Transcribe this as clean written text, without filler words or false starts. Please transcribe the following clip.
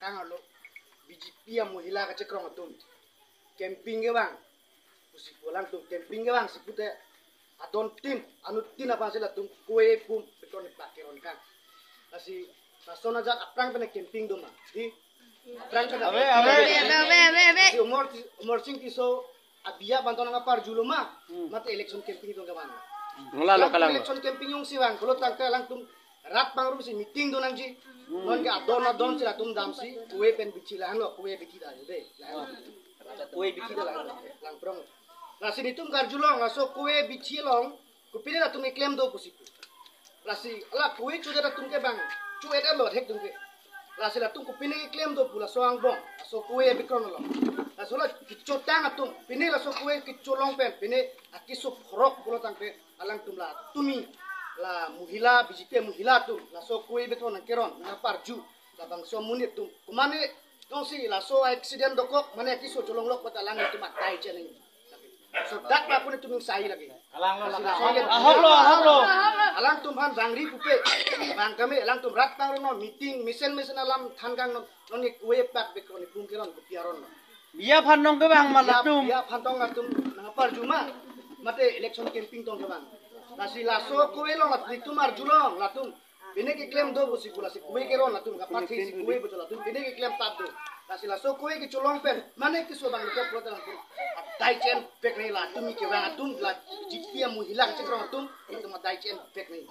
Tang lo BJP yang mohila ka cekrong atum camping ke bang pusi pulang tum camping ke bang sipute adon tin anu tin apa sila tum kue pum beton pakeron kan asi pasona jak aprang pene camping doma di aprang kan Abe. umur sing kiso abia bantuan ngapar juluma mate election camping dong kawan Ngula lo kalang. election camping yung siwang kalau tangka lang tum rat pang rum si meeting do nang ji non ka adon sila tum damsi kue pen bichilan lo kue bikida de kue bikida lang prong nasi nitum karjulong aso kue bichilong kupile la tum iklem do pusiku nasi ala kue chuda la tum ke bang chueda lo hek tum ke nasi la tum kupine iklem do pula soang bong aso kue bikron lo aso la kichotang atum pine la so kue kicholong pen pine akiso frok pula tangke alang tum la tumi la muhila BJP muhila tum la so kue beton nang keron na parju la bang so munit tum kumane dong si la so accident dokok mane kiso cholong lok patalang itu matai challenge so dak la pun itu ming sai lagi Ahok lo. alang tum han rangri kupe bang kami alang tum rat pang no meeting misen alam thangang no ni kue pak bekron pung keron kupiaron no Iya phanong ke bang malatum. ya phantong atum nang parju ma mate election camping tong bang nasi laso kue lo lat itu marjulong latum bine ke claim do bosi pula si kue ke ron latum kapak si kue betul latum bine ke claim tap do nasi laso kue ke colong pen mana ke so bang ko pula latum dai chen pek ni latum ke bang atum la jipia mu hilang cekrong atum itu ma dai chen pek ni